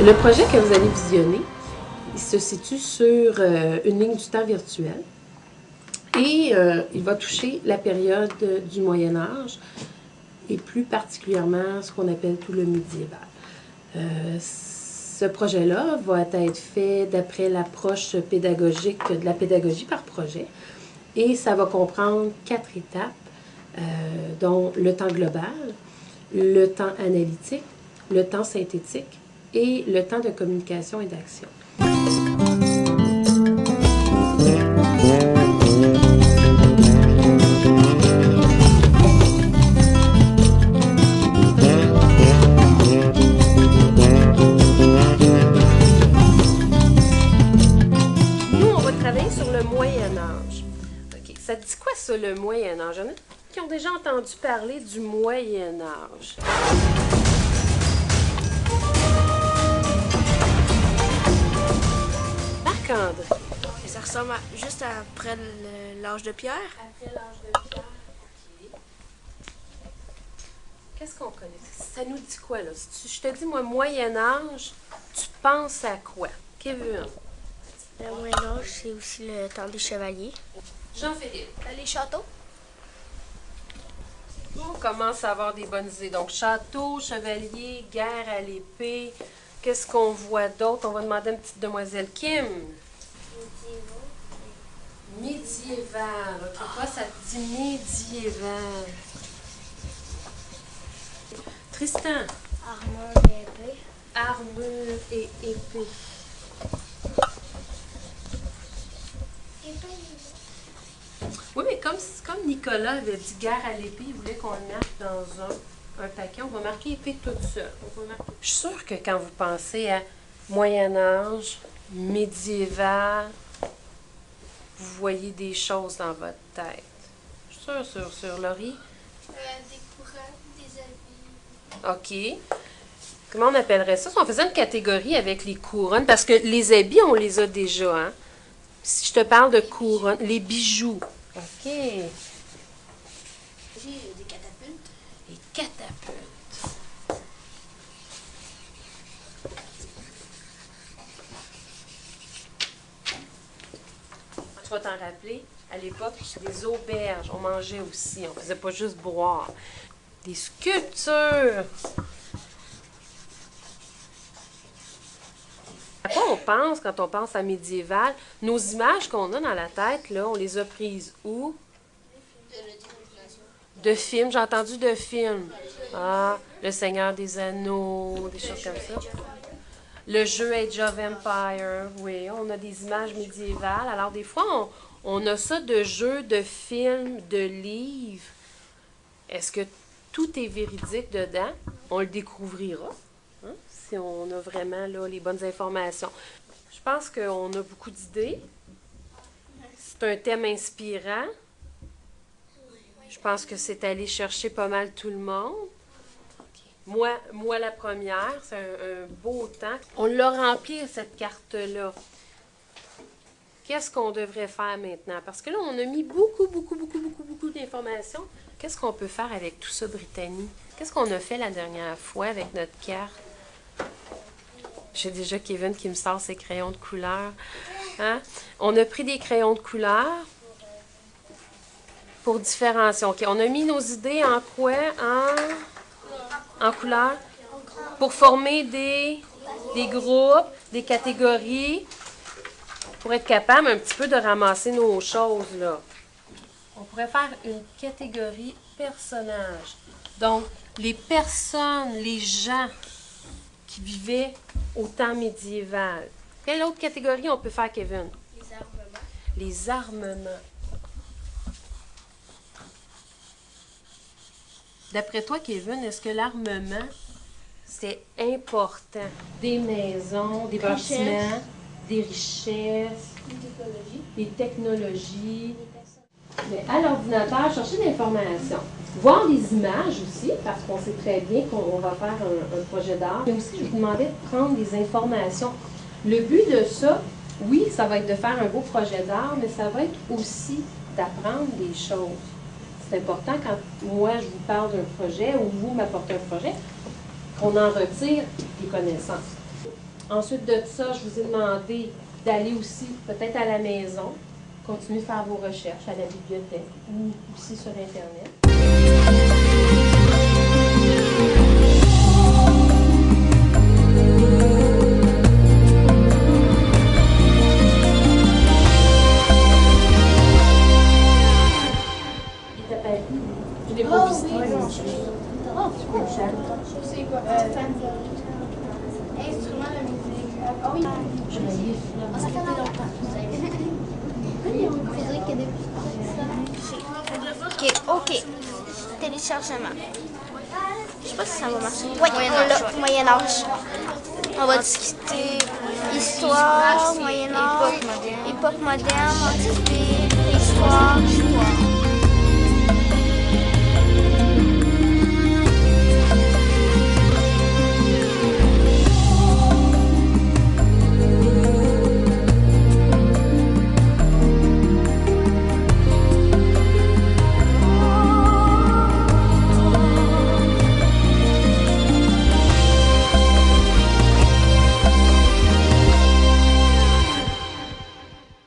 Le projet que vous allez visionner, il se situe sur une ligne du temps virtuelle et il va toucher la période du Moyen Âge et plus particulièrement ce qu'on appelle tout le médiéval. Ce projet-là va être fait d'après l'approche pédagogique de la pédagogie par projet et ça va comprendre 4 étapes, dont le temps global, le temps analytique, le temps synthétique et le temps de communication et d'action. Nous, on va travailler sur le Moyen Âge. OK, ça dit quoi ça, le Moyen Âge? Il y en a qui ont déjà entendu parler du Moyen Âge. Marc-André. Ça ressemble juste après l'âge de pierre. Après l'âge de pierre. OK. Qu'est-ce qu'on connaît? Ça nous dit quoi, là? Si je te dis, moi, Moyen Âge, tu penses à quoi? Kevin? Le Moyen Âge, c'est aussi le temps des chevaliers. Jean-Philippe? Les châteaux. On commence à avoir des bonnes idées. Donc, château, chevalier, guerre à l'épée. Qu'est-ce qu'on voit d'autre? On va demander à une petite demoiselle Kim. Médiéval. OK, toi, ça te dit médiéval. Tristan. Armure et épée. Armure et épée. Oui, mais comme Nicolas avait dit guerre à l'épée, il voulait qu'on le mette dans un paquet. On va marquer épée toute seule. Je suis sûre que quand vous pensez à Moyen-Âge, médiéval, vous voyez des choses dans votre tête. Je suis sûre, sur Laurie. Des courants, des habits. OK. Comment on appellerait ça? Si on faisait une catégorie avec les couronnes, parce que les habits, on les a déjà, hein? Si je te parle de couronnes, les bijoux. OK. J'ai des catapultes. Les catapultes. Tu vas t'en rappeler, à l'époque, des auberges, on mangeait aussi, on faisait pas juste boire. Des sculptures. À quoi on pense quand on pense à médiéval? Nos images qu'on a dans la tête, là, on les a prises où? De films, j'ai entendu de films. Ah, Le Seigneur des Anneaux, des choses comme ça. Le jeu Age of Empire, oui, on a des images médiévales. Alors, des fois, on a ça de jeux, de films, de livres. Est-ce que tout est véridique dedans? On le découvrira, hein, si on a vraiment là, les bonnes informations. Je pense qu'on a beaucoup d'idées. C'est un thème inspirant. Je pense que c'est aller chercher pas mal tout le monde. Moi la première, c'est un beau temps. On l'a rempli, cette carte-là. Qu'est-ce qu'on devrait faire maintenant? Parce que là, on a mis beaucoup d'informations. Qu'est-ce qu'on peut faire avec tout ça, Brittany? Qu'est-ce qu'on a fait la dernière fois avec notre carte? J'ai déjà Kevin qui me sort ses crayons de couleur. Hein? On a pris des crayons de couleur pour différencier. OK, on a mis nos idées en quoi? En couleur? Pour former des groupes, des catégories, pour être capable un petit peu de ramasser nos choses, là. On pourrait faire une catégorie personnage. Donc, les personnes, les gens qui vivaient au temps médiéval. Quelle autre catégorie on peut faire, Kevin? Les armements. Les armements. D'après toi, Kevin, est-ce que l'armement, c'est important? Des maisons, des bâtiments, des richesses, des technologies. Mais à l'ordinateur, chercher de l'information. Voir des images aussi, parce qu'on sait très bien qu'on va faire un projet d'art. Mais aussi, je vous demandais de prendre des informations. Le but de ça, oui, ça va être de faire un beau projet d'art, mais ça va être aussi d'apprendre des choses. C'est important quand moi, je vous parle d'un projet ou vous m'apportez un projet, qu'on en retire des connaissances. Ensuite de ça, je vous ai demandé d'aller aussi peut-être à la maison, continuer à faire vos recherches à la bibliothèque ou aussi sur Internet. Il t'appelle? Je l'ai pas visité. C'est quoi? Instrument de musique. Ah oui. Je l'ai Ça fait longtemps. Ok. Téléchargement. Je sais pas si ça va marcher. Oui, Moyen Âge. On va discuter histoire, Moyen Âge, époque moderne, antiquité, préhistoire.